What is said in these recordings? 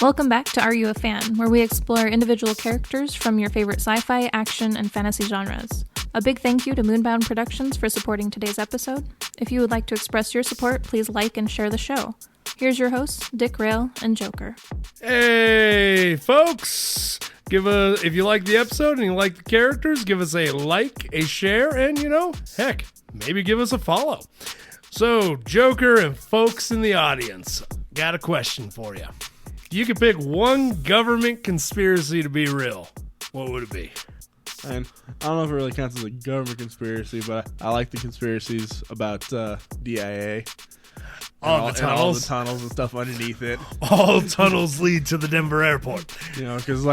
Welcome back to Are You a Fan, where we explore individual characters from your favorite sci-fi, action, and fantasy genres. A big thank you to MoonBound Productions for supporting today's episode. If you would like to express your support, please like and share the show. Here's your hosts, d-rael and Joker. Hey, folks! If you like the episode and you like the characters, give us a like, a share, and, heck, maybe give us a follow. So, Joker and folks in the audience, got a question for you. If you could pick one government conspiracy to be real, what would it be? And I don't know if it really counts as a government conspiracy, but I like the conspiracies about DIA. All the tunnels? And all the tunnels and stuff underneath it. All tunnels lead to the Denver airport. Because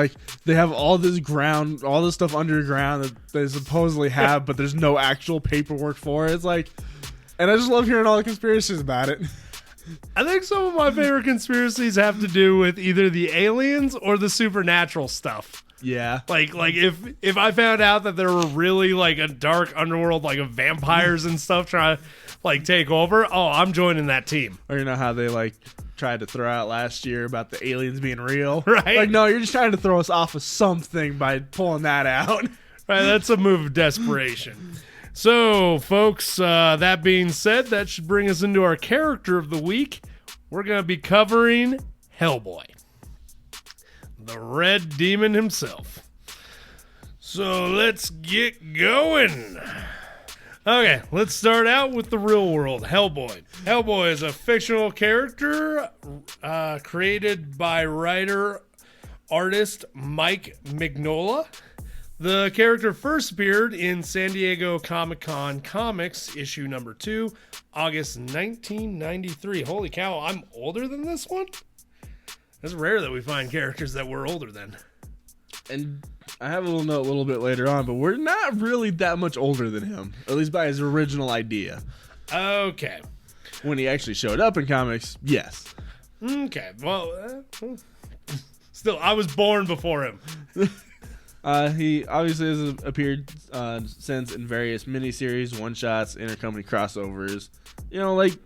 they have all this ground, all this stuff underground that they supposedly have, but there's no actual paperwork for it. It's and I just love hearing all the conspiracies about it. I think some of my favorite conspiracies have to do with either the aliens or the supernatural stuff. Yeah. Like if I found out that there were really a dark underworld of vampires and stuff trying to take over, I'm joining that team. Or how they tried to throw out last year about the aliens being real. Right. No, you're just trying to throw us off of something by pulling that out. Right, that's a move of desperation. So, folks, that being said, that should bring us into our character of the week. We're going to be covering Hellboy, the Red Demon himself. So, let's get going. Okay, let's start out with the real world, Hellboy. Hellboy is a fictional character created by writer-artist Mike Mignola. The character first appeared in San Diego Comic-Con Comics, issue number 2, August 1993. Holy cow, I'm older than this one? It's rare that we find characters that we're older than. And I have a little note a little bit later on, but we're not really that much older than him, at least by his original idea. Okay. When he actually showed up in comics, yes. Okay, well, still, I was born before him. He obviously has appeared since in various miniseries, one-shots, intercompany crossovers.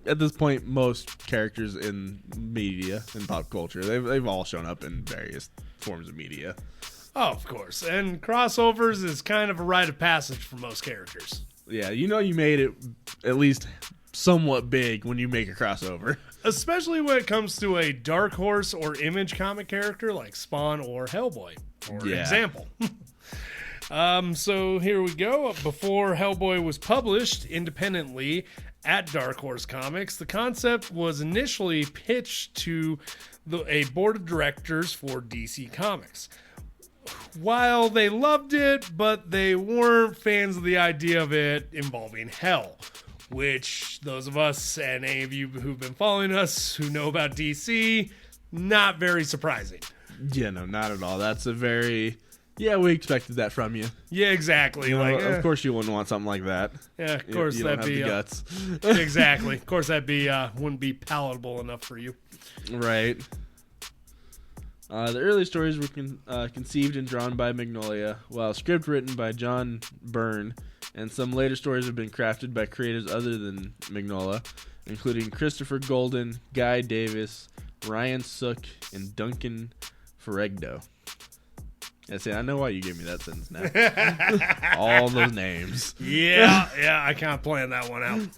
At this point, most characters in media, in pop culture, they've all shown up in various forms of media. Oh, of course. And crossovers is kind of a rite of passage for most characters. Yeah, you made it at least somewhat big when you make a crossover. Especially when it comes to a Dark Horse or Image comic character like Spawn or Hellboy, for example. So here we go. Before Hellboy was published independently at Dark Horse Comics, the concept was initially pitched to a board of directors for DC Comics. While they loved it, but they weren't fans of the idea of it involving hell, which those of us and any of you who've been following us who know about DC, not very surprising. Yeah, no, not at all. That's a very... Yeah, we expected that from you. Yeah, exactly. Of course you wouldn't want something like that. Yeah, of course you that'd don't have be the guts. Exactly. Of course that'd be wouldn't be palatable enough for you. Right. The early stories were conceived and drawn by Magnolia, while script written by John Byrne, and some later stories have been crafted by creators other than Mignola, including Christopher Golden, Guy Davis, Ryan Sook, and Duncan Ferregdo. I know why you gave me that sentence now. All those names. Yeah, I can't plan that one out.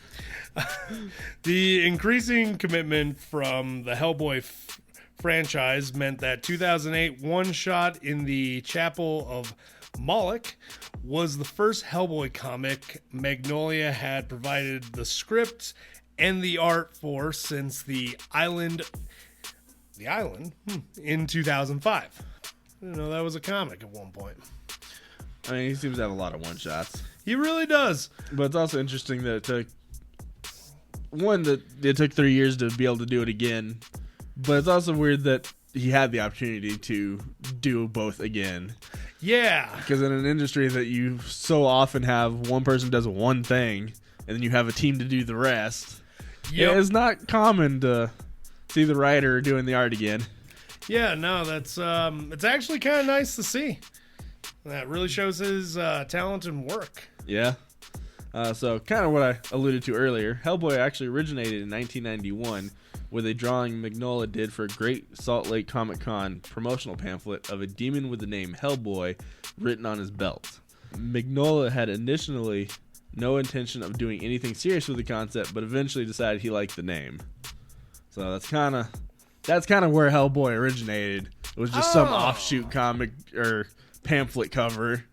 The increasing commitment from the Hellboy franchise meant that 2008 one-shot in the Chapel of Moloch was the first Hellboy comic Magnolia had provided the script and the art for since The Island in 2005. I didn't know that was a comic at one point. I mean, he seems to have a lot of one-shots. He really does. But it's also interesting that it took 3 years to be able to do it again. But it's also weird that he had the opportunity to do both again. Yeah. Because in an industry that you so often have one person does one thing, and then you have a team to do the rest, it's not common to see the writer doing the art again. Yeah, no, that's it's actually kind of nice to see. That really shows his talent and work. Yeah. So kind of what I alluded to earlier, Hellboy actually originated in 1991 with a drawing Mignola did for a Great Salt Lake Comic Con promotional pamphlet of a demon with the name Hellboy written on his belt. Mignola had initially no intention of doing anything serious with the concept, but eventually decided he liked the name. So that's kind of where Hellboy originated. It was just some offshoot comic or pamphlet cover.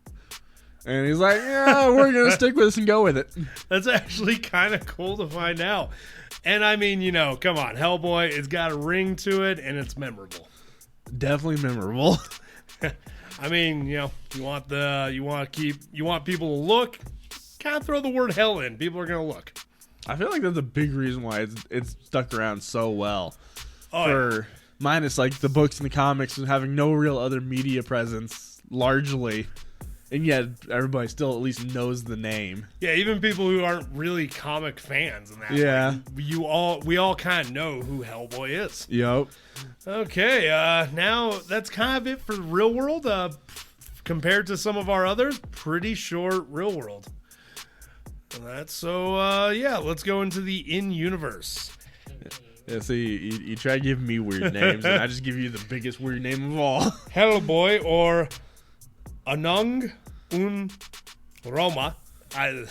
And he's like, yeah, we're going to stick with this and go with it. That's actually kind of cool to find out. And I mean, come on, Hellboy, it's got a ring to it and it's memorable. Definitely memorable. I mean, you want people to look, kind of throw the word hell in. People are going to look. I feel like that's a big reason why it's stuck around so well. Minus like the books and the comics and having no real other media presence largely. And yet everybody still at least knows the name. Yeah, even people who aren't really comic fans and that. Yeah. Like, we all kind of know who Hellboy is. Yep. Okay, now that's kind of it for Real World. Compared to some of our others, pretty short Real World. And that's let's go into the in-universe. Yeah, so you try to give me weird names, and I just give you the biggest weird name of all. Hellboy, or Anung Un Roma. I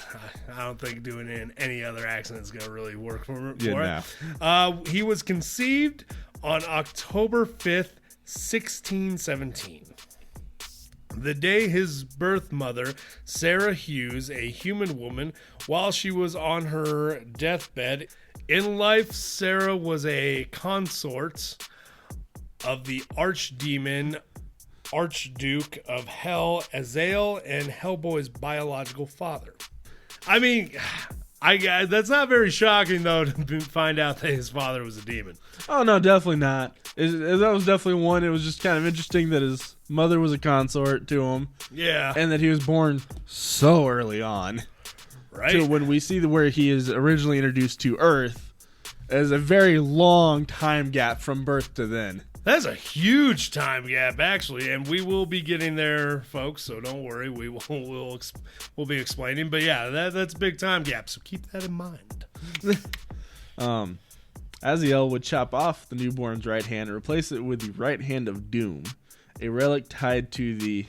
don't think doing it in any other accent is going to really work for it. He was conceived on October 5th, 1617. The day his birth mother, Sarah Hughes, a human woman, while she was on her deathbed. In life, Sarah was a consort of the archdemon Archduke of Hell, Azael, and Hellboy's biological father. I mean, that's not very shocking, though, to find out that his father was a demon. Oh, no, definitely not. That was definitely one. It was just kind of interesting that his mother was a consort to him. Yeah. And that he was born so early on. Right. So when we see where he is originally introduced to Earth, there's a very long time gap from birth to then. That's a huge time gap, actually, and we will be getting there, folks. So don't worry, we'll be explaining. But yeah, that's a big time gap. So keep that in mind. Azael would chop off the newborn's right hand and replace it with the right hand of Doom, a relic tied to the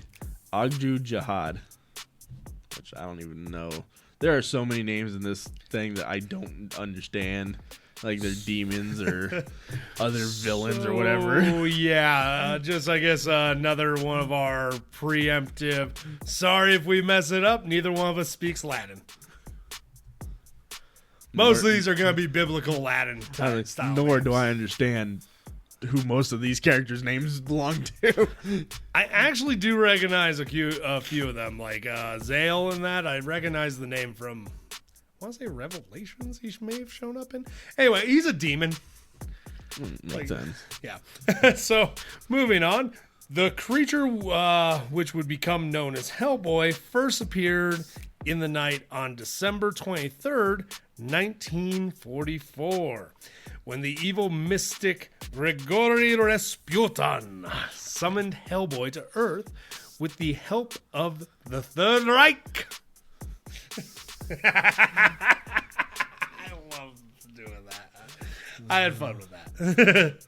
Agju Jihad, which I don't even know. There are so many names in this thing that I don't understand. Like they're demons or other villains or whatever. Oh, yeah. Just, I guess, another one of our preemptive. Sorry if we mess it up. Neither one of us speaks Latin. Most of these are going to be biblical Latin style. Nor do I understand who most of these characters' names belong to. I actually do recognize a few of them. Like Zale and that. I recognize the name from... I want to say Revelations he may have shown up in. Anyway, he's a demon. Makes sense. Yeah. So, moving on. The creature, which would become known as Hellboy, first appeared in the night on December 23rd, 1944, when the evil mystic Grigory Rasputin summoned Hellboy to Earth with the help of the Third Reich. I love doing that. I had fun with that.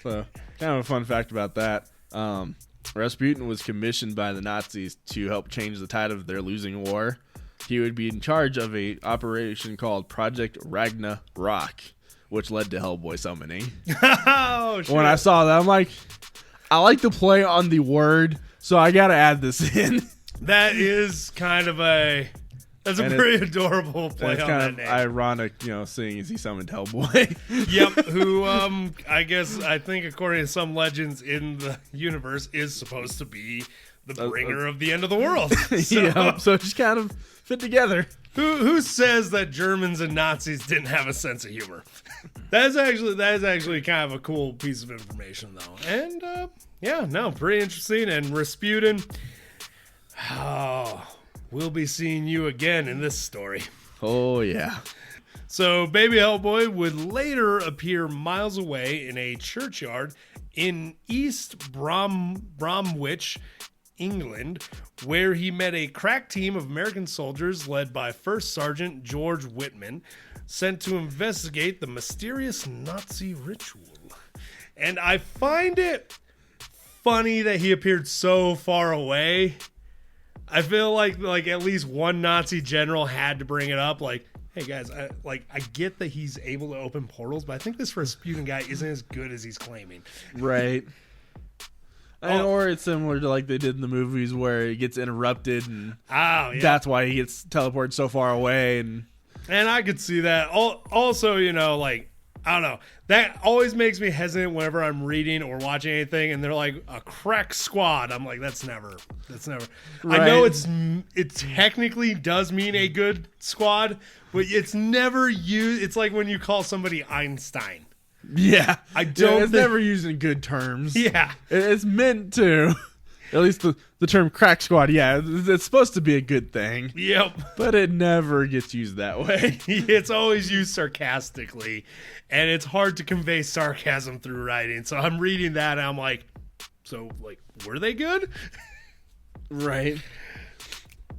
So, kind of a fun fact about that. Rasputin was commissioned by the Nazis to help change the tide of their losing war. He would be in charge of a operation called Project Ragnarok, which led to Hellboy summoning. Oh, shit. When I saw that, I'm like, I like to play on the word, so I got to add this in. That is kind of a... That's a pretty adorable play on that name. Ironic, seeing as he summoned Hellboy. Yep, who, I think according to some legends in the universe, is supposed to be the bringer of the end of the world. So it just kind of fit together. Who says that Germans and Nazis didn't have a sense of humor? That is actually kind of a cool piece of information, though. And, pretty interesting. And Rasputin, we'll be seeing you again in this story. Oh, yeah. So, baby Hellboy would later appear miles away in a churchyard in East Bromwich England, where he met a crack team of American soldiers led by First Sergeant George Whitman, sent to investigate the mysterious Nazi ritual. And I find it funny that he appeared so far away. I feel like at least one Nazi general had to bring it up. Like, hey guys, I get that he's able to open portals, but I think this Rasputin guy isn't as good as he's claiming. Right. Or it's similar to like they did in the movies where he gets interrupted and that's why he gets teleported so far away. And I could see that. Also, I don't know. That always makes me hesitant whenever I'm reading or watching anything and they're like a crack squad. I'm like, that's never. Right. I know it technically does mean a good squad, but it's never used. It's like when you call somebody Einstein. Yeah. It's never used in good terms. Yeah. It's meant to. At least the term crack squad, yeah, it's supposed to be a good thing. Yep. But it never gets used that way. It's always used sarcastically, and it's hard to convey sarcasm through writing. So I'm reading that, and I'm like, were they good? Right.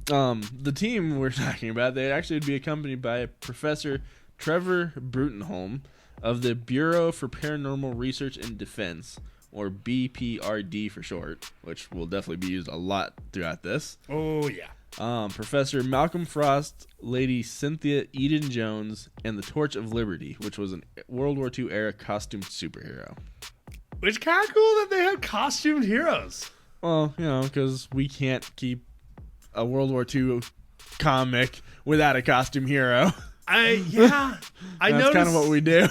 The team we're talking about, they actually would be accompanied by Professor Trevor Brutenholm of the Bureau for Paranormal Research and Defense, or BPRD for short, which will definitely be used a lot throughout this. Oh, yeah. Professor Malcolm Frost, Lady Cynthia Eden Jones, and the Torch of Liberty, which was a World War II era costumed superhero. It's kind of cool that they have costumed heroes. Well, because we can't keep a World War II comic without a costume hero. I That's noticed, kind of what we do.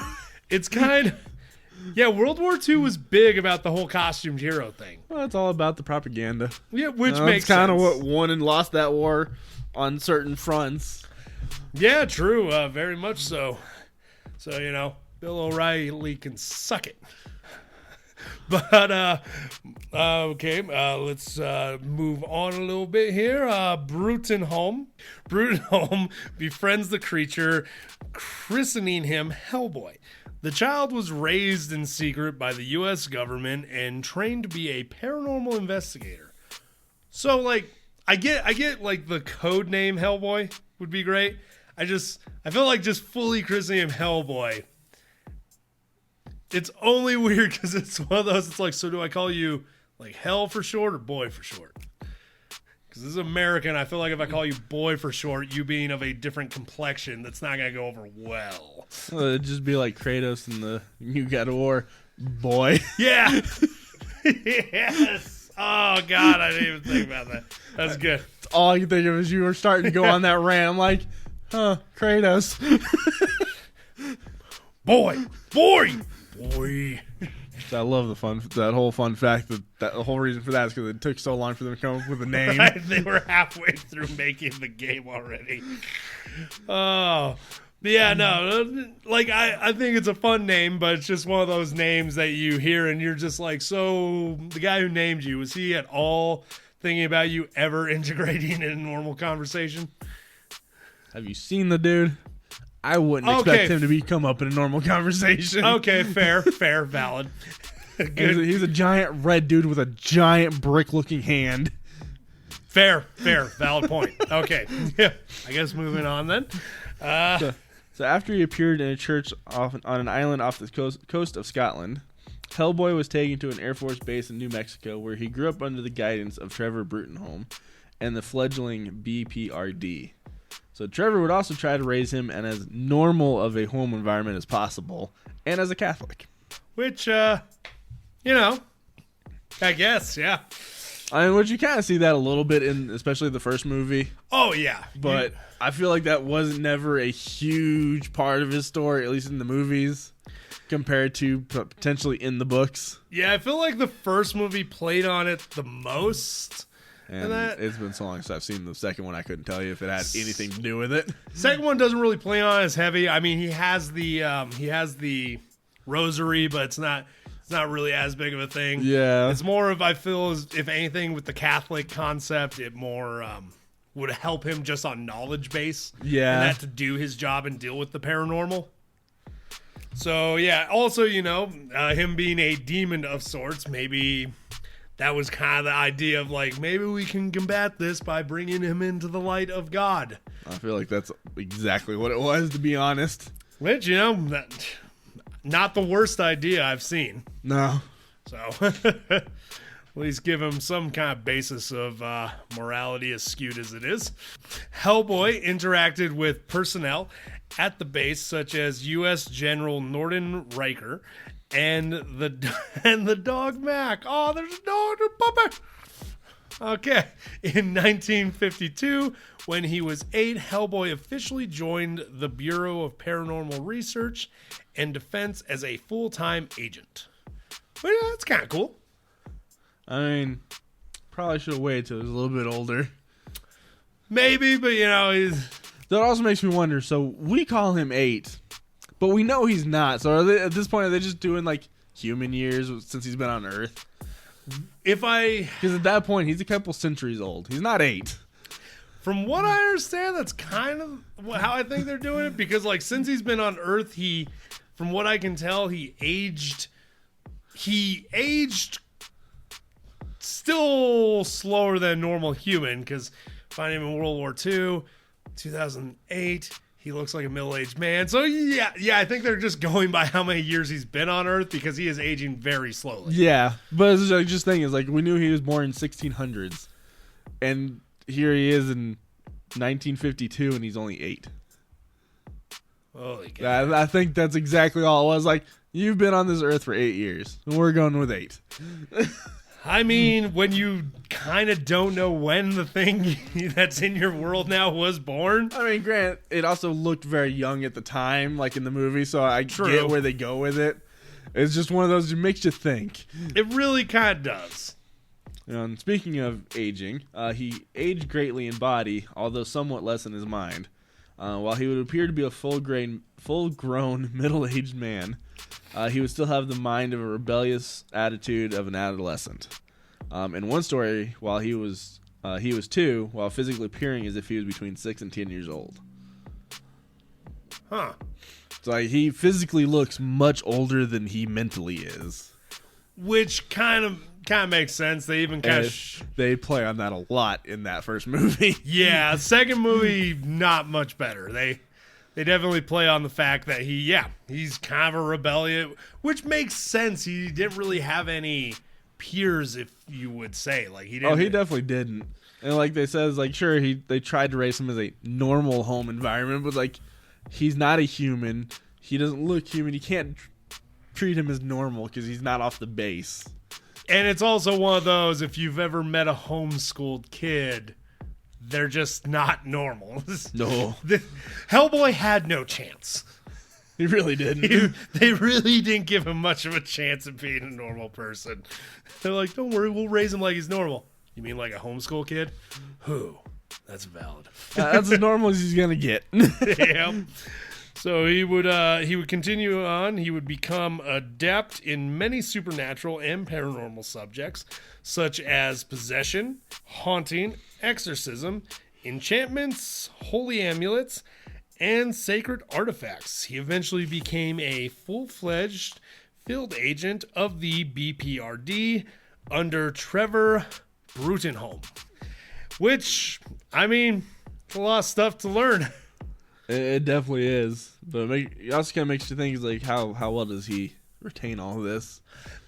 It's kind of... Yeah, World War II was big about the whole costumed hero thing. Well, it's all about the propaganda. Yeah, which makes sense. It's kind of sense. what won and lost that war on certain fronts. Yeah, true. Very much so. So, Bill O'Reilly can suck it. But, okay, let's move on a little bit here. Brutenholm befriends the creature, christening him Hellboy. The child was raised in secret by the U.S. government and trained to be a paranormal investigator. So, I get the code name Hellboy would be great. I feel like just fully christening him Hellboy. It's only weird because it's one of those, it's like, so do I call you, Hell for short or Boy for short? Because this is American. I feel like if I call you Boy for short, you being of a different complexion, that's not going to go over well. It'd just be like Kratos in the New God of War. Boy. Yeah. Yes. Oh, God. I didn't even think about that. That's good. All I can think of is you were starting to go on that rant. I'm like, Kratos. Boy. I love that whole fun fact that the whole reason for that is because it took so long for them to come up with a name. Right? They were halfway through making the game already. Oh, yeah, no, I think it's a fun name, but it's just one of those names that you hear and you're just like, so the guy who named you, was he at all thinking about you ever integrating in a normal conversation? Have you seen the dude? I wouldn't expect him to come up in a normal conversation. Okay, fair, valid. He's a giant red dude with a giant brick-looking hand. Fair, valid point. Okay, yeah, I guess moving on then. So after he appeared in a church on an island off the coast of Scotland, Hellboy was taken to an Air Force base in New Mexico, where he grew up under the guidance of Trevor Brutenholm and the fledgling BPRD. So Trevor would also try to raise him in as normal of a home environment as possible, and as a Catholic. Which, I guess, yeah. I mean, which you kind of see that a little bit in, especially the first movie. Oh, yeah. But I feel like that wasn't never a huge part of his story, at least in the movies, compared to potentially in the books. Yeah, I feel like the first movie played on it the most. And it's been so long since I've seen the second one, I couldn't tell you if it had anything to do with it. Second one doesn't really play on as heavy. I mean, he has the rosary, but it's not really as big of a thing. Yeah, it's more of, I feel, if anything, with the Catholic concept, it more would help him just on knowledge base. Yeah, and that to do his job and deal with the paranormal. So yeah, also him being a demon of sorts, maybe that was kind of the idea of like, maybe we can combat this by bringing him into the light of God. I feel like that's exactly what it was, to be honest. Which, not the worst idea I've seen. No. So, at least give him some kind of basis of morality, as skewed as it is. Hellboy interacted with personnel at the base, such as U.S. General Norton Riker and the dog Mac. Oh, there's a dog, a puppy. Okay. In 1952, when he was 8, Hellboy officially joined the Bureau of Paranormal Research and Defense as a full-time agent. Well, yeah, that's kind of cool. I mean, probably should have waited till he was a little bit older. Maybe, but That also makes me wonder, so we call him 8, but we know he's not. So at this point, are they just doing like human years since he's been on Earth? Because at that point, he's a couple centuries old. He's not 8. From what I understand, that's kind of how I think they're doing it. Because like since he's been on Earth, from what I can tell, he aged still slower than a normal human. Because finding him in World War II, 2008, he looks like a middle-aged man. So yeah, I think they're just going by how many years he's been on Earth, because he is aging very slowly. Yeah, but it's just thinking, is like we knew he was born in 1600s, and here he is in 1952, and he's only 8. Holy God. I think that's exactly all it was. Like, you've been on this Earth for 8 years, and we're going with 8. I mean, when you kind of don't know when the thing that's in your world now was born. I mean, Grant, it also looked very young at the time, like in the movie, so I True. get where they go with it. It's just one of those that makes you think. It really kind of does. And speaking of aging, he aged greatly in body, although somewhat less in his mind. While he would appear to be a full-grown middle-aged man, he would still have the mind of a rebellious attitude of an adolescent. In one story, while he was 2, while physically appearing as if he was between 6 and 10 years old. Huh. So he physically looks much older than he mentally is. Which kind of makes sense. They even kind of they play on that a lot in that first movie. Yeah, second movie not much better. They definitely play on the fact that he's kind of a rebellion, which makes sense. He didn't really have any peers, if you would say. Like he didn't. Oh, he definitely didn't. And like they says, like sure they tried to raise him as a normal home environment, but like he's not a human. He doesn't look human. You can't treat him as normal because he's not off the base. And it's also one of those, if you've ever met a homeschooled kid, they're just not normal. No. Hellboy had no chance. He really didn't. They really didn't give him much of a chance of being a normal person. They're like, don't worry, we'll raise him like he's normal. You mean like a homeschool kid? Who? That's valid. That's as normal as he's going to get. Yeah. So he would continue on. He would become adept in many supernatural and paranormal subjects, such as possession, haunting, exorcism, enchantments, holy amulets, and sacred artifacts. He eventually became a full-fledged field agent of the BPRD under Trevor Brutenholm. Which, I mean, it's a lot of stuff to learn. It definitely is. But it also kind of makes you think, like, how well does he retain all of this?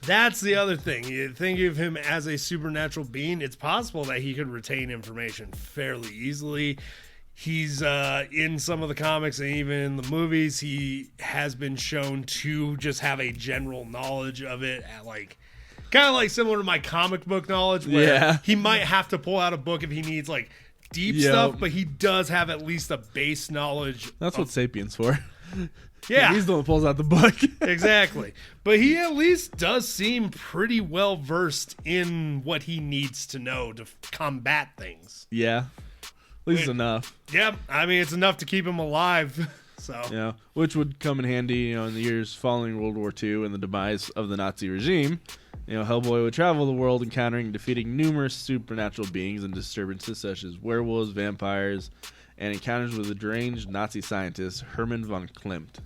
That's the other thing. You think of him as a supernatural being, it's possible that he could retain information fairly easily. He's in some of the comics and even in the movies, he has been shown to just have a general knowledge of it at like kind of like similar to my comic book knowledge where he might have to pull out a book if he needs like deep stuff, but he does have at least a base knowledge. That's what Sapien's for. Yeah. He's the one that pulls out the book. Exactly. But he at least does seem pretty well versed in what he needs to know to combat things. Yeah. At least enough. Yeah. I mean, it's enough to keep him alive. So. Yeah. Which would come in handy, in the years following World War II and the demise of the Nazi regime. Hellboy would travel the world encountering and defeating numerous supernatural beings and disturbances such as werewolves, vampires, and encounters with the deranged Nazi scientist Hermann von Klimt.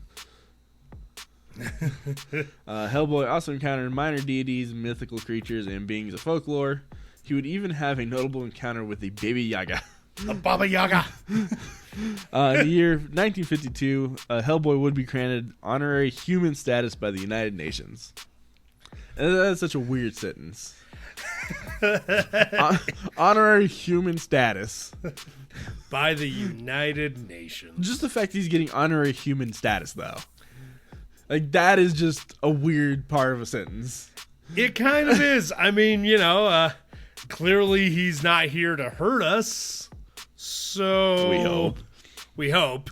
Hellboy also encountered minor deities, mythical creatures, and beings of folklore. He would even have a notable encounter with the Baby Yaga. A Baba Yaga. In the year 1952, Hellboy would be granted honorary human status by the United Nations. And that's such a weird sentence. Honorary human status. By the United Nations. Just the fact he's getting honorary human status, though. Like, that is just a weird part of a sentence. It kind of is. I mean, clearly he's not here to hurt us. So we hope.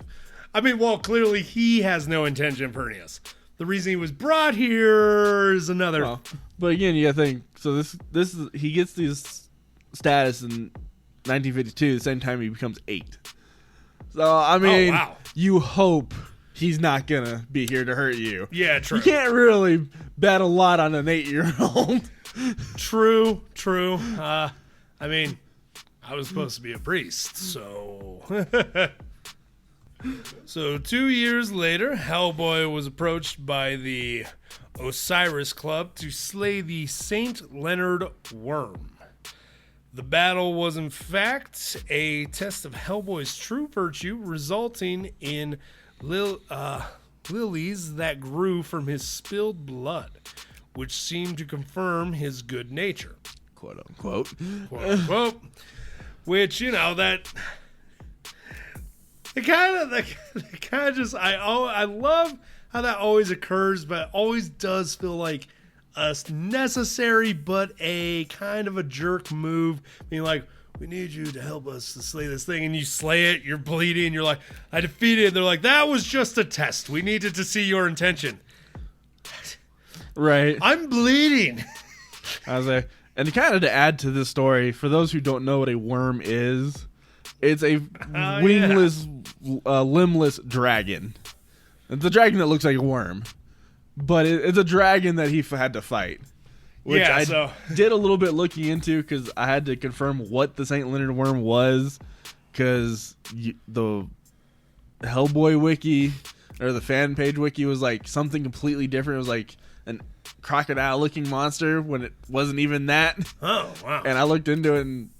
I mean, well, clearly he has no intention of hurting us. The reason he was brought here is another. Well, but again, you gotta think. So this is, he gets this status in 1952, the same time he becomes 8. So I mean, you hope he's not gonna be here to hurt you. Yeah, true. You can't really bet a lot on an 8-year-old. True. I mean, I was supposed to be a priest, so. So 2 years later, Hellboy was approached by the Osiris Club to slay the Saint Leonard Worm. The battle was in fact a test of Hellboy's true virtue, resulting in lilies that grew from his spilled blood, which seemed to confirm his good nature. Quote unquote. Quote unquote. Which, that... It kind of just, I love how that always occurs, but it always does feel like a necessary but a kind of a jerk move. Being like, we need you to help us to slay this thing, and you slay it, you're bleeding, you're like, I defeated it. They're like, that was just a test. We needed to see your intention. Right. I'm bleeding. I was like, and kind of to add to this story, for those who don't know what a worm is, it's a wingless, limbless dragon. It's a dragon that looks like a worm, but it's a dragon that he had to fight. Which I did a little bit looking into because I had to confirm what the St. Leonard Worm was, because the Hellboy wiki or the fan page wiki was like something completely different. It was like an crocodile-looking monster when it wasn't even that. Oh, wow. And I looked into it, and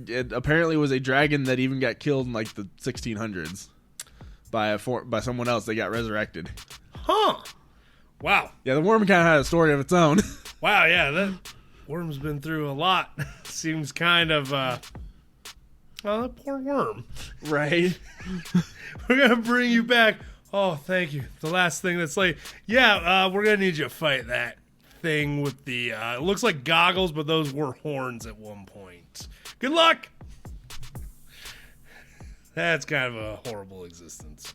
it apparently was a dragon that even got killed in like the 1600s by someone else that got resurrected. Huh. Wow. Yeah, the worm kind of had a story of its own. Wow, yeah, that worm's been through a lot. Seems kind of, that poor worm. Right. We're going to bring you back. Oh, thank you. The last thing that's like, we're going to need you to fight that thing with the, it looks like goggles, but those were horns at one point. Good luck! That's kind of a horrible existence.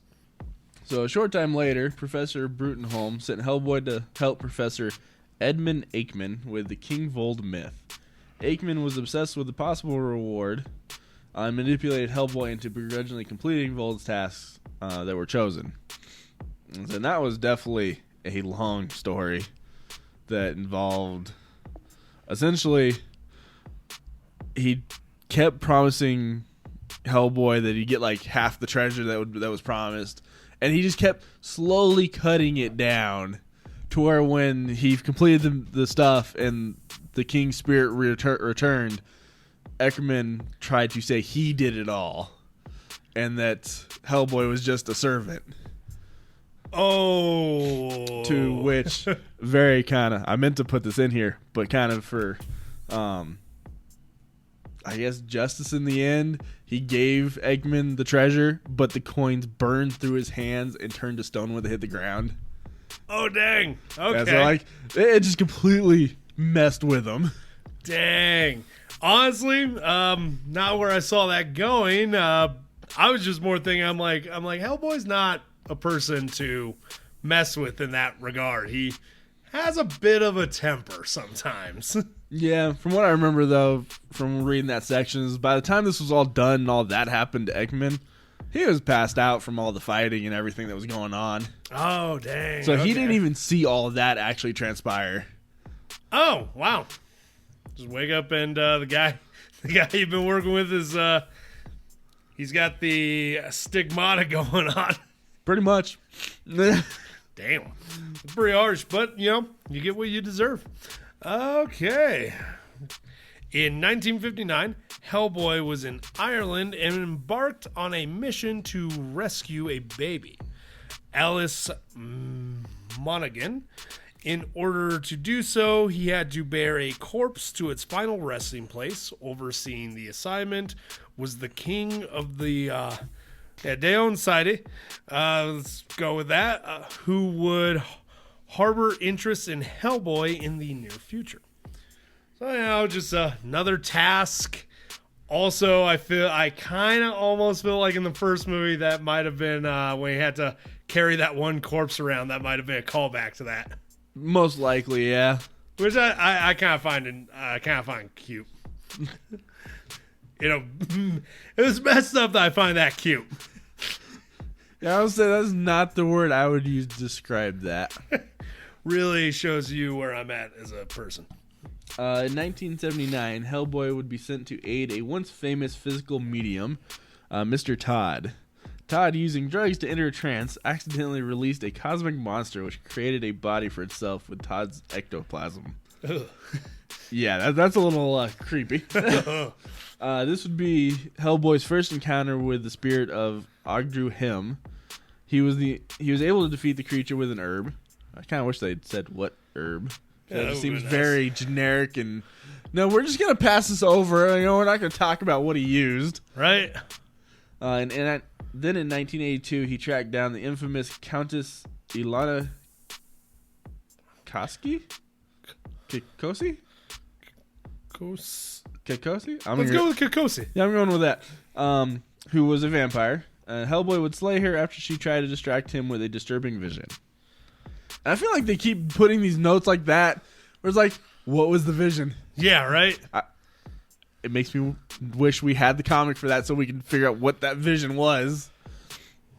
So a short time later, Professor Brutenholm sent Hellboy to help Professor Edmund Aikman with the King Vold myth. Aikman was obsessed with the possible reward and manipulated Hellboy into begrudgingly completing Vold's tasks that were chosen. And that was definitely a long story that involved, essentially, he kept promising Hellboy that he'd get like half the treasure that was promised, and he just kept slowly cutting it down to where when he completed the stuff and the King's spirit returned, Eckerman tried to say he did it all and that Hellboy was just a servant. Oh. To which very kind of, I meant to put this in here, but kind of for I guess justice in the end, he gave Eggman the treasure, but the coins burned through his hands and turned to stone when they hit the ground. Oh, dang. Okay. Yeah, so like, it just completely messed with him. Dang. Honestly, not where I saw that going. I was just more thinking, I'm like, Hellboy's not a person to mess with in that regard. He has a bit of a temper sometimes. Yeah, from what I remember, though, from reading that section, is by the time this was all done and all that happened to Eggman, he was passed out from all the fighting and everything that was going on. Oh, dang. So he didn't even see all of that actually transpire. Oh, wow. Just wake up and the guy you've been working with is, he's got the stigmata going on. Pretty much. Dang. Damn. It's pretty harsh, but, you get what you deserve. Okay. In 1959, Hellboy was in Ireland and embarked on a mission to rescue a baby, Alice Monaghan. In order to do so, he had to bear a corpse to its final resting place. Overseeing the assignment was the king of the Deon Side. Let's go with that. Who would harbor interest in Hellboy in the near future. So, just another task. Also, I kind of almost feel like in the first movie that might have been when he had to carry that one corpse around. That might have been a callback to that. Most likely, yeah. Which I kind of find cute. It was messed up that I find that cute. Yeah, I would say that's not the word I would use to describe that. Really shows you where I'm at as a person. In 1979, Hellboy would be sent to aid a once famous physical medium, Mr. Todd. Todd, using drugs to enter a trance, accidentally released a cosmic monster which created a body for itself with Todd's ectoplasm. Ugh. Yeah, that's a little creepy. This would be Hellboy's first encounter with the spirit of Ogdru Him. He was able to defeat the creature with an herb. I kind of wish they'd said what herb. Yeah, it seems very generic and... No, we're just going to pass this over. We're not going to talk about what he used. Right. Then in 1982, he tracked down the infamous Countess Ilana Koski? Kikosi? Kikosi? Let's go with Kikosi. Yeah, I'm going with that. Who was a vampire. Hellboy would slay her after she tried to distract him with a disturbing vision. And I feel like they keep putting these notes like that, where it's like, what was the vision? Yeah, right? It makes me wish we had the comic for that so we can figure out what that vision was.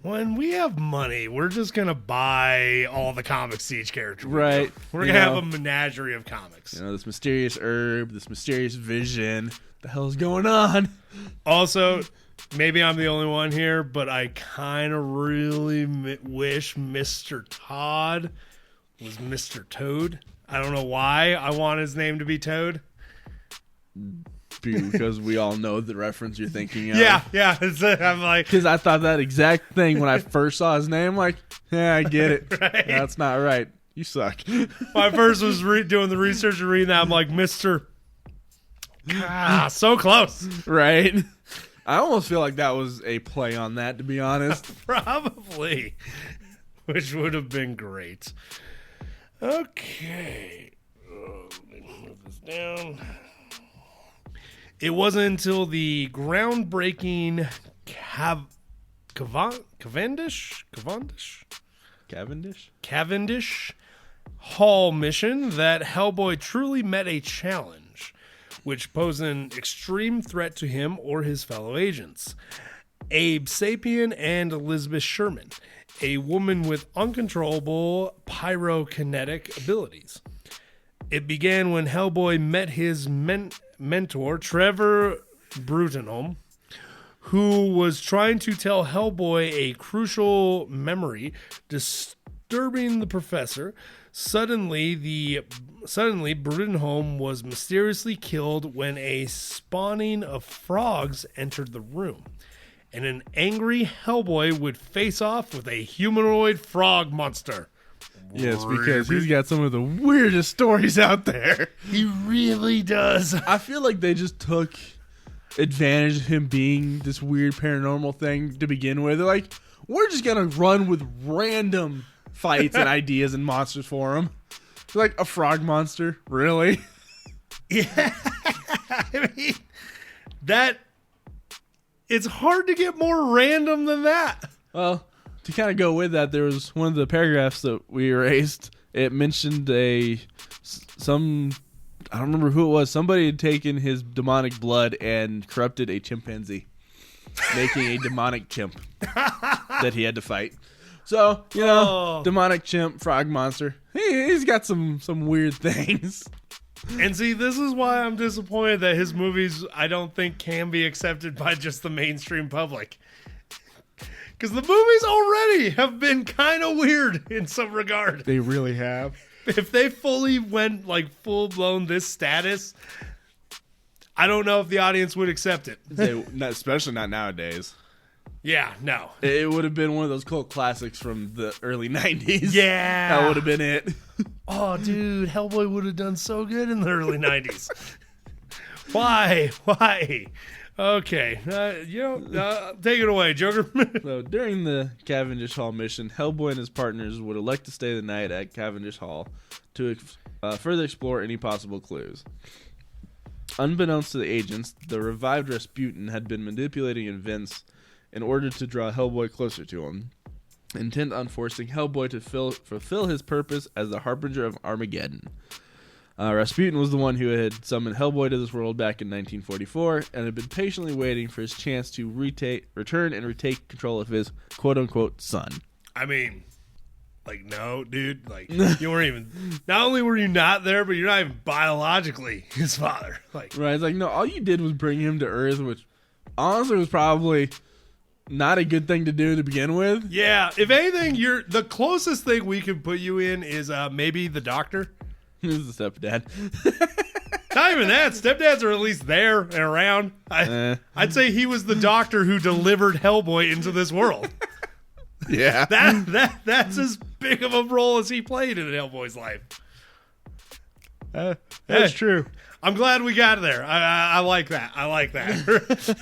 When we have money, we're just going to buy all the comics to each character. Right. We're going to have a menagerie of comics. This mysterious herb, this mysterious vision. What the hell is going on? Also, maybe I'm the only one here, but I kind of really wish Mr. Todd was Mr. Toad. I don't know why I want his name to be Toad. Because we all know the reference you're thinking of. Yeah. I'm like... Because I thought that exact thing when I first saw his name. Like, yeah, I get it. Right? That's not right. You suck. When I first was doing the research and reading that, I'm like, Mr. So close. Right? I almost feel like that was a play on that, to be honest. Probably. Which would have been great. Okay. Let me move this down. It wasn't until the groundbreaking Cavendish Hall mission that Hellboy truly met a challenge, which posed an extreme threat to him or his fellow agents. Abe Sapien and Elizabeth Sherman, a woman with uncontrollable pyrokinetic abilities. It began when Hellboy met his mentor, Trevor Brutenholm, who was trying to tell Hellboy a crucial memory, disturbing the professor. Suddenly, Brutenholm was mysteriously killed when a spawning of frogs entered the room, and an angry Hellboy would face off with a humanoid frog monster. Yes, because he's got some of the weirdest stories out there. He really does. I feel like they just took advantage of him being this weird paranormal thing to begin with. They're like, we're just going to run with random fights and ideas and monsters for him. Like a frog monster? Really? Yeah. I mean, it's hard to get more random than that. Well, to kind of go with that, there was one of the paragraphs that we erased. It mentioned I don't remember who it was. Somebody had taken his demonic blood and corrupted a chimpanzee, making a demonic chimp that he had to fight. So, demonic chimp, frog monster. He's got some weird things. And see, this is why I'm disappointed that his movies, I don't think, can be accepted by just the mainstream public. Because the movies already have been kind of weird in some regard. They really have. If they fully went like full blown this status, I don't know if the audience would accept it. Especially not nowadays. Yeah, no. It would have been one of those cult classics from the early 90s. Yeah. That would have been it. Oh, dude, Hellboy would have done so good in the early 90s. Why? Okay. Take it away, Joker. So during the Cavendish Hall mission, Hellboy and his partners would elect to stay the night at Cavendish Hall to further explore any possible clues. Unbeknownst to the agents, the revived Rasputin had been manipulating events in order to draw Hellboy closer to him, intent on forcing Hellboy to fulfill his purpose as the harbinger of Armageddon. Rasputin was the one who had summoned Hellboy to this world back in 1944 and had been patiently waiting for his chance to return and retake control of his quote-unquote son. I mean, like, no, dude. Like, you weren't even... Not only were you not there, but you're not even biologically his father. Like, right, it's like, no, all you did was bring him to Earth, which honestly was probably not a good thing to do to begin with. yeah, if anything, you're the closest thing we could put you in is maybe the doctor. This is the stepdad. Not even that. Stepdads are at least there and around. I'd say he was the doctor who delivered Hellboy into this world. Yeah. That's as big of a role as he played in Hellboy's life. That's true. I'm glad we got there. I like that.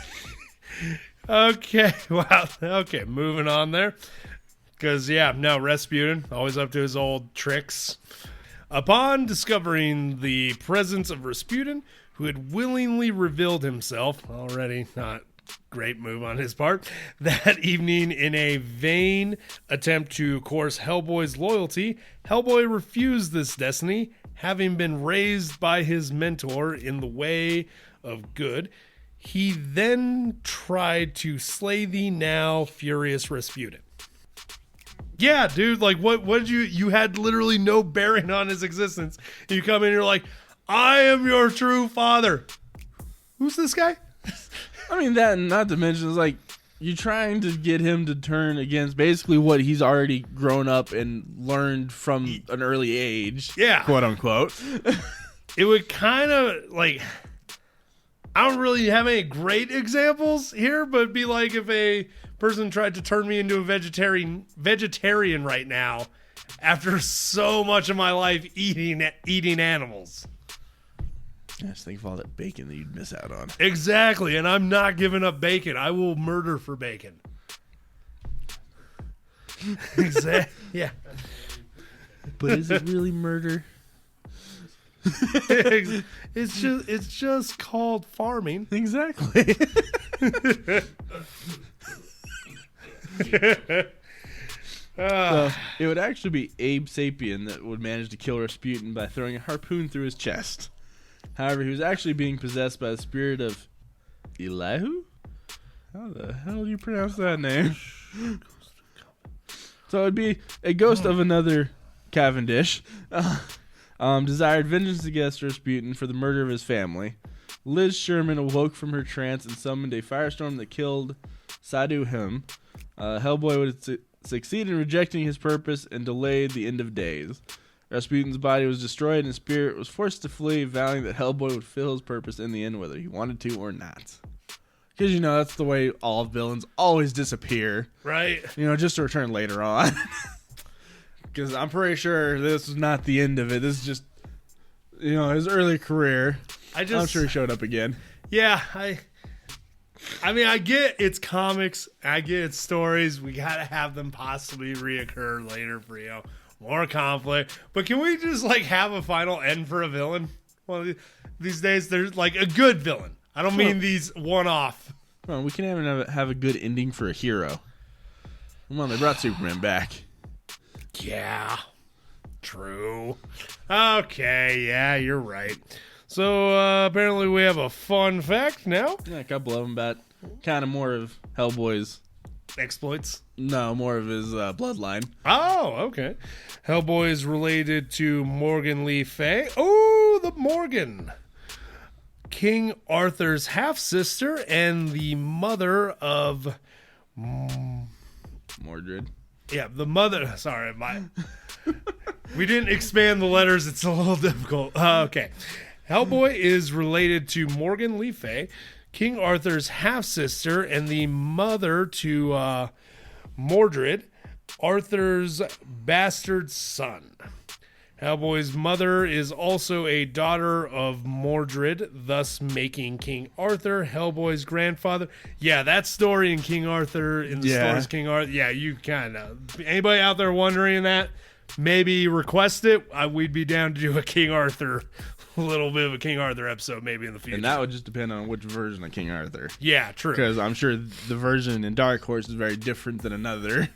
Okay. Wow. Okay. Moving on there. Because, Rasputin, always up to his old tricks. Upon discovering the presence of Rasputin, who had willingly revealed himself, already not great move on his part, that evening in a vain attempt to coerce Hellboy's loyalty, Hellboy refused this destiny, having been raised by his mentor in the way of good. He then tried to slay the now furious Rasputin. Yeah, dude, like, what did you had literally no bearing on his existence. You come in and you're like, I am your true father. Who's this guy? I mean, that, and not to mention, it's like, you're trying to get him to turn against basically what he's already grown up and learned from an early age. Yeah. Quote unquote. It would kind of, like, I don't really have any great examples here, but it'd be like if a person tried to turn me into a vegetarian right now after so much of my life eating animals. I just think of all that bacon that you'd miss out on. Exactly, and I'm not giving up bacon. I will murder for bacon. Exactly. Yeah. But is it really murder? It's just called farming. Exactly. So, it would actually be Abe Sapien that would manage to kill Rasputin by throwing a harpoon through his chest. However, he was actually being possessed by the spirit of Elihu? How the hell do you pronounce that name? So it would be a ghost of another Cavendish. Desired vengeance against Rasputin for the murder of his family. Liz Sherman awoke from her trance and summoned a firestorm that killed Sadhu Him. Hellboy would succeed in rejecting his purpose and delayed the end of days. Rasputin's body was destroyed and his spirit was forced to flee, vowing that Hellboy would fulfill his purpose in the end whether he wanted to or not. Because, that's the way all villains always disappear. Right. Just to return later on. Because I'm pretty sure this was not the end of it. This is just, his early career. I'm sure he showed up again. Yeah, I mean, I get it's comics. I get it's stories. We got to have them possibly reoccur later for, more conflict. But can we just, have a final end for a villain? Well, these days, there's, a good villain. I don't mean these one-off. Come on, we can even have a good ending for a hero. Come on, they brought Superman back. Yeah, true. Okay, yeah, you're right. So, apparently we have a fun fact now. Yeah, a couple of them about kind of more of Hellboy's exploits. No, more of his bloodline. Oh, okay. Hellboy is related to Morgan Le Fay. Oh, the Morgan. King Arthur's half-sister and the mother of Mordred. Yeah, the mother. Sorry, we didn't expand the letters. It's a little difficult. Okay. Hellboy is related to Morgan Le Fay, King Arthur's half-sister and the mother to Mordred, Arthur's bastard son. Hellboy's mother is also a daughter of Mordred, thus making King Arthur Hellboy's grandfather. Yeah, that story in King Arthur, in the stories King Arthur, yeah, you kind of... Anybody out there wondering that, maybe request it. We'd be down to do a King Arthur, a little bit of a King Arthur episode maybe in the future. And that would just depend on which version of King Arthur. Yeah, true. Because I'm sure the version in Dark Horse is very different than another.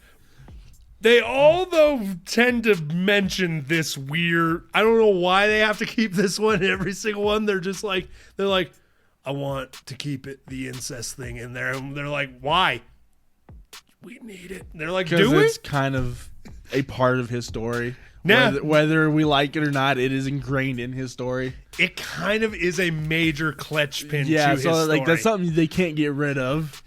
They all, though, tend to mention this weird... I don't know why they have to keep this one, every single one. They're just like... They're like, I want to keep it, the incest thing in there. And they're like, why? We need it. And they're like, do we? Because it's kind of a part of his story. Nah. Whether we like it or not, it is ingrained in his story. It kind of is a major clutch pin to Yeah, his so story. like that's something they can't get rid of.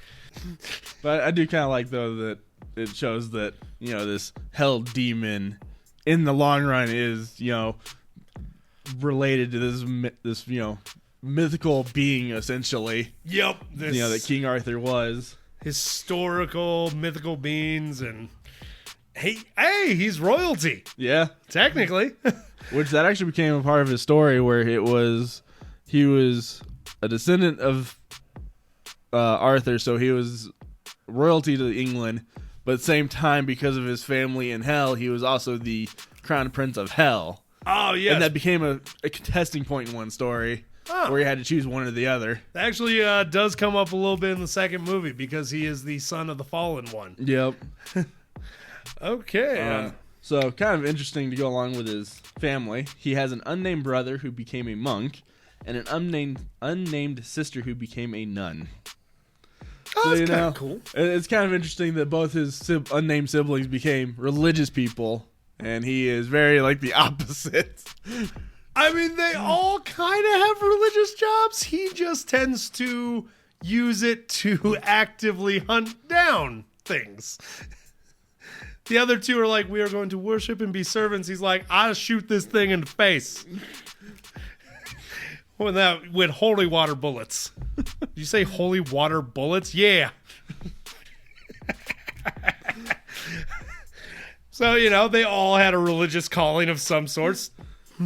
But I do kind of like, though, that it shows that, you know, this hell demon in the long run is, you know, related to this you know, mythical being, essentially. Yep. This You know, that King Arthur was. historical, mythical beings, and hey, he's royalty, Yeah. technically. Which that actually became a part of his story, where he was a descendant of Arthur, so he was royalty to England, but at the same time, because of his family in hell, he was also the crown prince of hell. Oh, yes. And that became a contesting point in one story, where he had to choose one or the other. That actually does come up a little bit in the second movie, because he is the son of the fallen one. Yep. Okay. So kind of interesting to go along with his family. He has an unnamed brother who became a monk, and an unnamed sister who became a nun. Oh, So, that's kind of cool. It's kind of interesting that both his unnamed siblings became religious people, and he is very like the opposite. I mean, they all kind of have religious jobs. He just tends to use it to actively hunt down things. The other two are like, we are going to worship and be servants. He's like, I'll shoot this thing in the face. With holy water bullets. Did you say holy water bullets? Yeah. So, you know, they all had a religious calling of some sorts.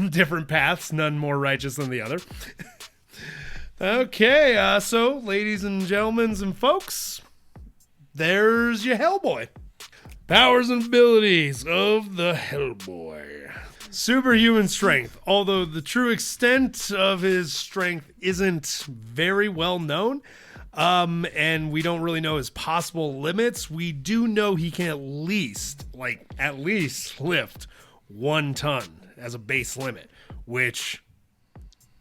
Different paths, none more righteous than the other. Okay, so, ladies and gentlemen and folks, there's your Hellboy. Powers and abilities of the Hellboy. Superhuman strength. Although the true extent of his strength isn't very well known, and we don't really know his possible limits, we do know he can at least lift 1 ton as a base limit, which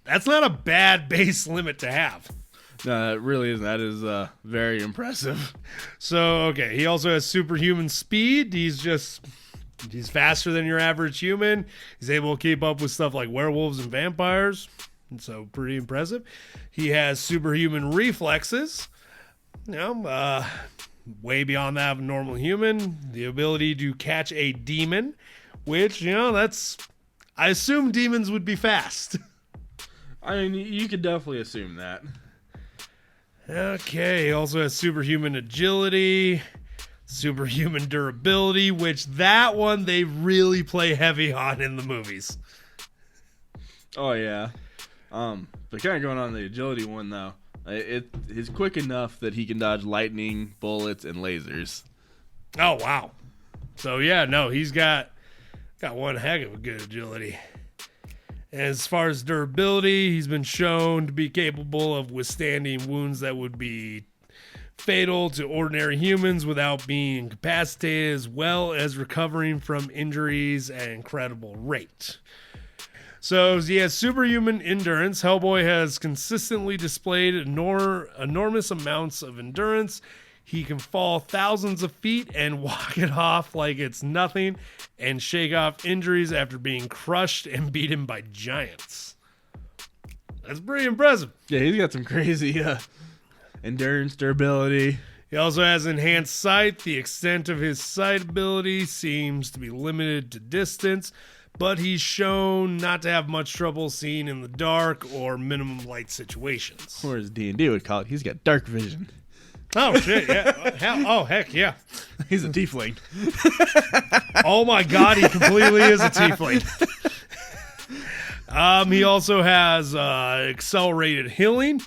that's not a bad base limit to have. No, it really isn't. That is very impressive. So, okay, he also has superhuman speed. He's faster than your average human. He's able to keep up with stuff like werewolves and vampires. And so, pretty impressive. He has superhuman reflexes. You know, way beyond that of a normal human. The ability to catch a demon, which, you know, I assume demons would be fast. I mean, you could definitely assume that. Okay, he also has superhuman agility, superhuman durability, which that one they really play heavy on in the movies. Oh, yeah. But kind of going on the agility one, though, it is quick enough that he can dodge lightning, bullets, and lasers. Oh, wow. So, yeah, no, he's got one heck of a good agility. As far as durability, he's been shown to be capable of withstanding wounds that would be fatal to ordinary humans without being incapacitated, as well as recovering from injuries at an incredible rate. So he has superhuman endurance. Hellboy has consistently displayed enormous amounts of endurance. He can fall thousands of feet and walk it off like it's nothing and shake off injuries after being crushed and beaten by giants. That's pretty impressive. Yeah, he's got some crazy endurance, durability. He also has enhanced sight. The extent of his sight ability seems to be limited to distance, but he's shown not to have much trouble seeing in the dark or minimum light situations. Or as D&D would call it, he's got dark vision. Oh, shit, yeah. Heck, yeah. He's a tiefling. Oh, my God, he completely is a tiefling. He also has accelerated healing.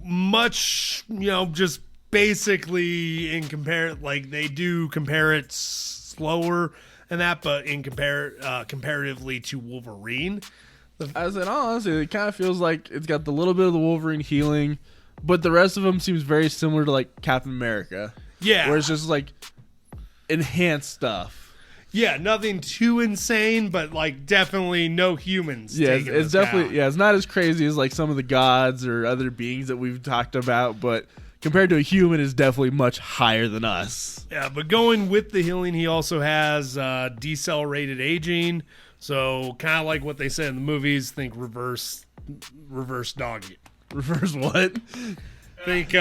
Much, just basically they do compare it slower and that, but in comparatively to Wolverine. As in all honesty, it kind of feels like it's got the little bit of the Wolverine healing, but the rest of them seems very similar to like Captain America. Yeah. Where it's just like enhanced stuff. Yeah, nothing too insane, but like definitely no humans. Yeah, taking it's this definitely guy out. yeah, it's not as crazy as like some of the gods or other beings that we've talked about, but compared to a human, is definitely much higher than us. Yeah, but going with the healing, he also has decelerated aging. So kind of like what they said in the movies. Think reverse dog. Reverse what? Think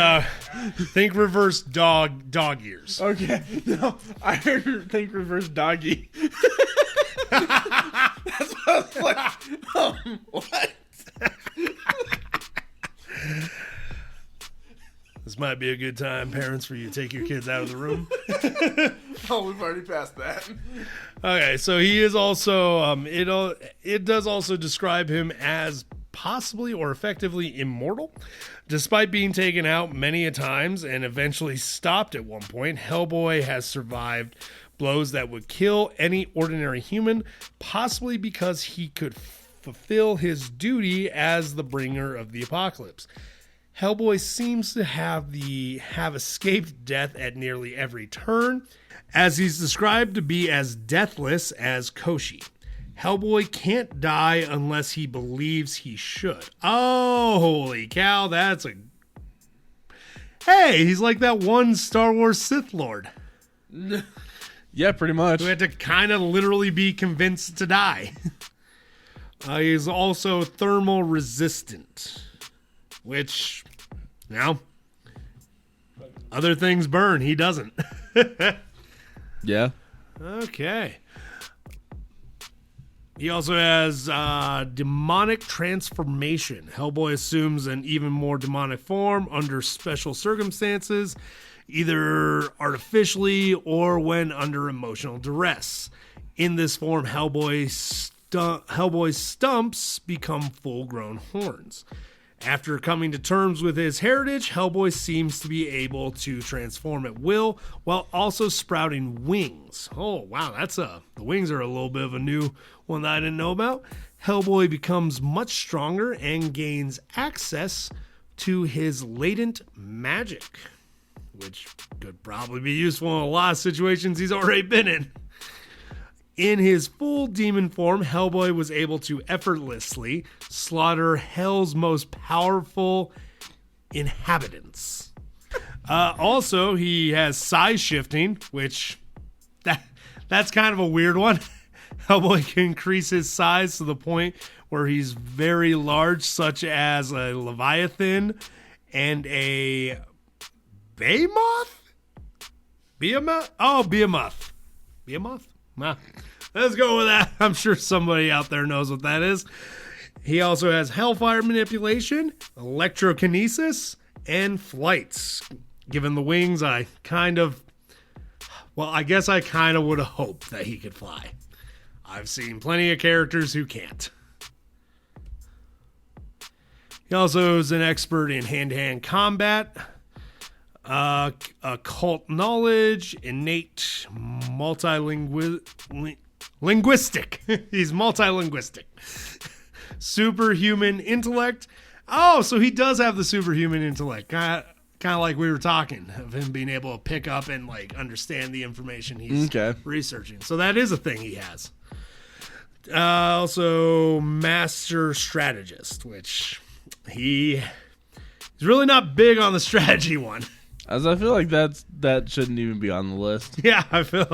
reverse dog years. Okay, no, I heard think reverse doggy. That's what I was like. What? This might be a good time, parents, for you to take your kids out of the room. Oh, we've already passed that. Okay, so he is also it does also describe him as possibly or effectively immortal. Despite being taken out many a times and eventually stopped at one point, Hellboy has survived blows that would kill any ordinary human, possibly because he could fulfill his duty as the bringer of the apocalypse. Hellboy seems to have escaped death at nearly every turn, as he's described to be as deathless as Koshi. Hellboy can't die unless he believes he should. Oh, holy cow, Hey, he's like that one Star Wars Sith Lord. Yeah, pretty much. Who had to kind of literally be convinced to die. He's also thermal resistant, which, other things burn. He doesn't. Yeah. Okay. He also has demonic transformation. Hellboy assumes an even more demonic form under special circumstances, either artificially or when under emotional duress. In this form, Hellboy's stumps become full-grown horns. After coming to terms with his heritage, Hellboy seems to be able to transform at will while also sprouting wings. Oh, wow, the wings are a little bit of a new one that I didn't know about. Hellboy becomes much stronger and gains access to his latent magic, which could probably be useful in a lot of situations he's already been in. In his full demon form, Hellboy was able to effortlessly slaughter Hell's most powerful inhabitants. Also, he has size shifting, which that's kind of a weird one. Hellboy can increase his size to the point where he's very large, such as a Leviathan and a Behemoth? Behemoth? Oh, Behemoth. Behemoth? Nah. Let's go with that. I'm sure somebody out there knows what that is. He also has Hellfire manipulation, electrokinesis, and flights. Given the wings, I guess I kind of would have hoped that he could fly. I've seen plenty of characters who can't. He also is an expert in hand-to-hand combat, occult knowledge, innate linguistic. He's multilinguistic. Superhuman intellect. Oh, so he does have the superhuman intellect. Kind of like we were talking of him being able to pick up and like understand the information he's researching. So that is a thing he has. Also, master strategist, which he's really not big on the strategy one. As I feel like that shouldn't even be on the list. Yeah, I feel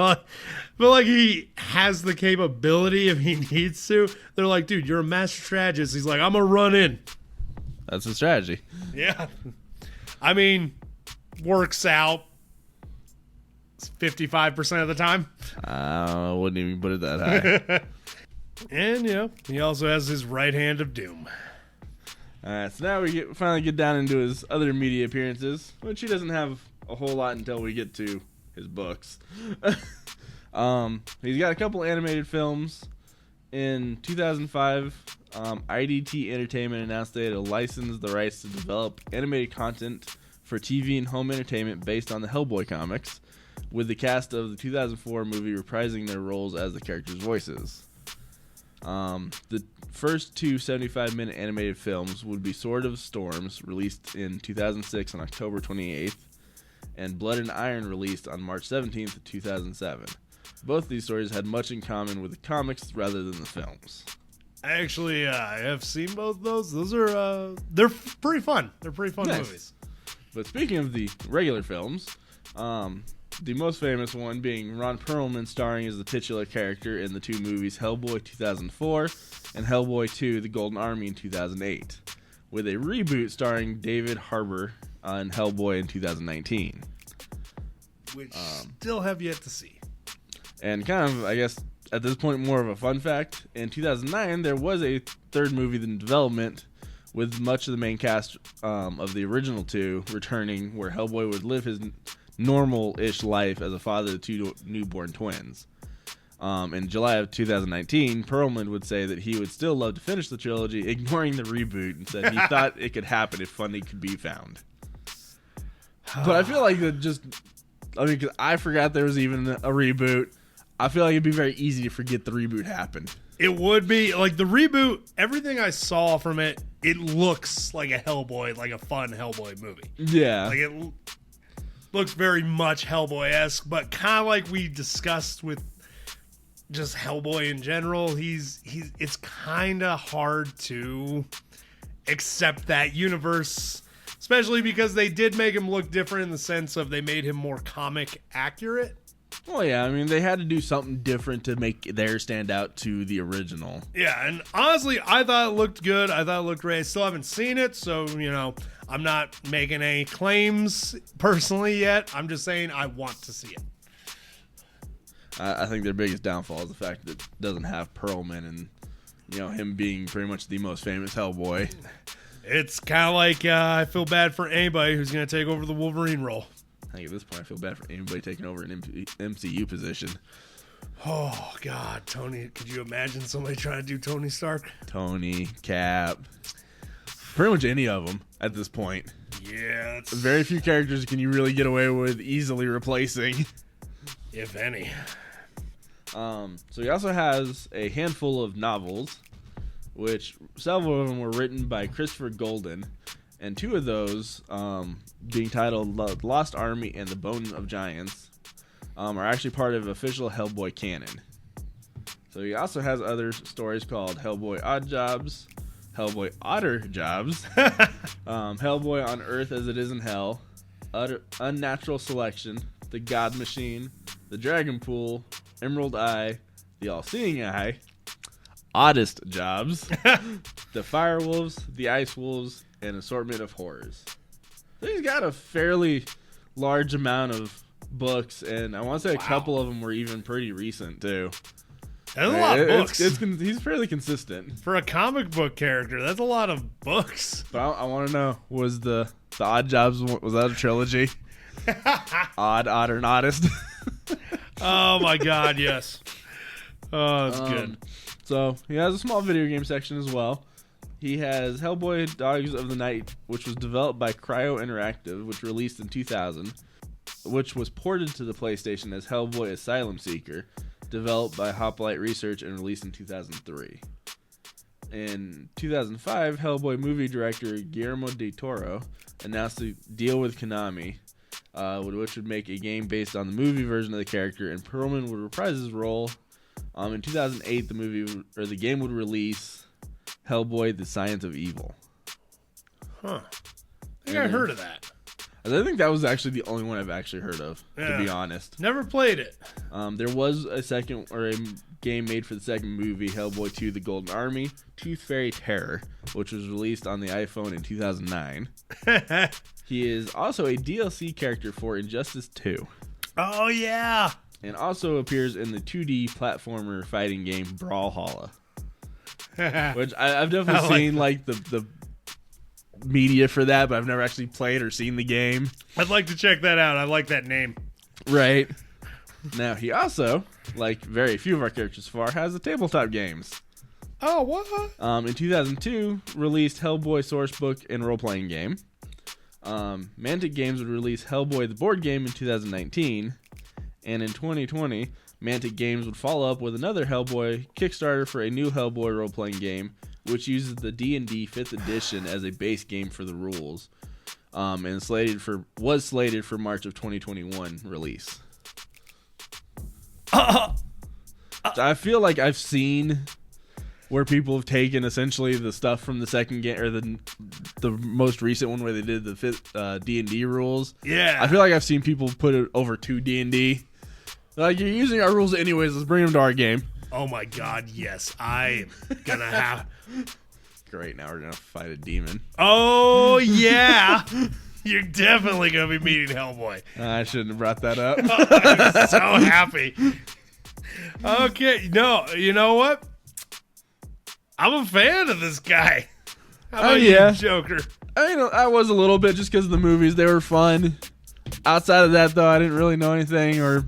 like he has the capability if he needs to. They're like, dude, you're a master strategist. He's like, I'm gonna run in. That's a strategy. Yeah. I mean, works out 55% of the time. I wouldn't even put it that high. And, he also has his right hand of doom. Alright, so now we finally get down into his other media appearances, which he doesn't have a whole lot until we get to his books. He's got a couple animated films. In 2005, IDT Entertainment announced they had licensed the rights to develop animated content for TV and home entertainment based on the Hellboy comics, with the cast of the 2004 movie reprising their roles as the characters' voices. The first two 75-minute animated films would be Sword of Storms, released in 2006 on October 28th, and Blood and Iron, released on March 17th, 2007. Both of these stories had much in common with the comics rather than the films. Actually, I have seen both of those. Those are, they're pretty fun. They're pretty fun movies. But speaking of the regular films, the most famous one being Ron Perlman starring as the titular character in the two movies Hellboy 2004 and Hellboy 2 The Golden Army in 2008, with a reboot starring David Harbour in Hellboy in 2019. Which still have yet to see. And kind of, I guess, at this point, more of a fun fact, in 2009 there was a third movie in development with much of the main cast of the original two returning, where Hellboy would live his normal-ish life as a father of two newborn twins. In July of 2019, Perlman would say that he would still love to finish the trilogy, ignoring the reboot, and said he thought it could happen if funding could be found. But I feel like because I forgot there was even a reboot. I feel like it'd be very easy to forget the reboot happened. It would be. Like, the reboot, everything I saw from it, it looks like a Hellboy, like a fun Hellboy movie. Yeah. Like, it looks very much Hellboy-esque, but kind of like we discussed with just Hellboy in general, it's kind of hard to accept that universe, especially because they did make him look different in the sense of they made him more comic accurate. Well, yeah, I mean, they had to do something different to make theirs stand out to the original. Yeah, and honestly, I thought it looked good. I thought it looked great. I still haven't seen it, so, I'm not making any claims personally yet. I'm just saying I want to see it. I think their biggest downfall is the fact that it doesn't have Perlman and, him being pretty much the most famous Hellboy. It's kind of like I feel bad for anybody who's going to take over the Wolverine role. I think at this point I feel bad for anybody taking over an MCU position. Oh, God, Tony. Could you imagine somebody trying to do Tony Stark? Tony, Cap, pretty much any of them at this point. Yeah. Very few characters can you really get away with easily replacing. If any. So he also has a handful of novels, which several of them were written by Christopher Golden, and two of those, being titled The Lost Army and The Bone of Giants, are actually part of official Hellboy canon. So he also has other stories called Hellboy Odd Jobs, Hellboy Otter Jobs, Hellboy on Earth as It Is in Hell, Unnatural Selection, The God Machine, The Dragon Pool, Emerald Eye, The All-Seeing Eye, Oddest Jobs, The Firewolves, The Ice Wolves, and Assortment of Horrors. So he's got a fairly large amount of books, and I want to say a couple of them were even pretty recent, too. That's a lot of books. He's fairly consistent. For a comic book character, that's a lot of books. But I want to know, was the Odd Jobs, was that a trilogy? Odd, and Oddest? Oh my God, yes. Oh, that's good. So he has a small video game section as well. He has Hellboy Dogs of the Night, which was developed by Cryo Interactive, which released in 2000, which was ported to the PlayStation as Hellboy Asylum Seeker, developed by Hoplite Research and released in 2003. In 2005, Hellboy movie director Guillermo del Toro announced a deal with Konami, which would make a game based on the movie version of the character, and Perlman would reprise his role. In 2008, the game would release Hellboy: The Science of Evil. Huh. I think I heard of that. I think that was actually the only one I've actually heard of, to be honest. Never played it. There was a game made for the second movie, Hellboy 2: The Golden Army, Tooth Fairy Terror, which was released on the iPhone in 2009. He is also a DLC character for Injustice 2. Oh, yeah. And also appears in the 2D platformer fighting game Brawlhalla. Which I've definitely seen like the media for that, but I've never actually played or seen the game. I'd like to check that out. I like that name. Right. Now, he also, like very few of our characters so far, has the tabletop games. Oh, what? In 2002, released Hellboy Sourcebook and role-playing game. Mantic Games would release Hellboy the board game in 2019. And in 2020, Mantic Games would follow up with another Hellboy Kickstarter for a new Hellboy role-playing game, which uses the D&D 5th edition as a base game for the rules. And was slated for March of 2021 release. So I feel like I've seen where people have taken essentially the stuff from the second game or the most recent one where they did the fifth D&D rules. Yeah. I feel like I've seen people put it over to D&D. Like, you're using our rules anyways, let's bring them to our game. Oh, my God, yes. I am going to have... Great, now we're going to fight a demon. Oh, yeah. You're definitely going to be meeting Hellboy. I shouldn't have brought that up. I'm so happy. Okay, no, you know what? I'm a fan of this guy. How about yeah. you, Joker? I was a little bit just because of the movies. They were fun. Outside of that, though, I didn't really know anything. Or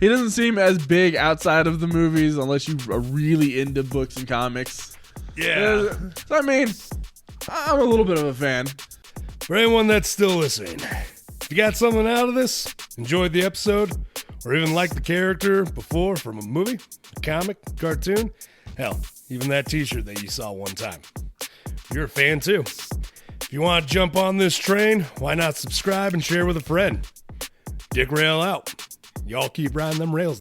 he doesn't seem as big outside of the movies unless you are really into books and comics. Yeah. So, I mean, I'm a little bit of a fan. For anyone that's still listening, if you got something out of this, enjoyed the episode, or even liked the character before from a movie, a comic, cartoon, hell, even that t-shirt that you saw one time, you're a fan too. If you want to jump on this train, why not subscribe and share with a friend? d-rael out. Y'all keep riding them rails.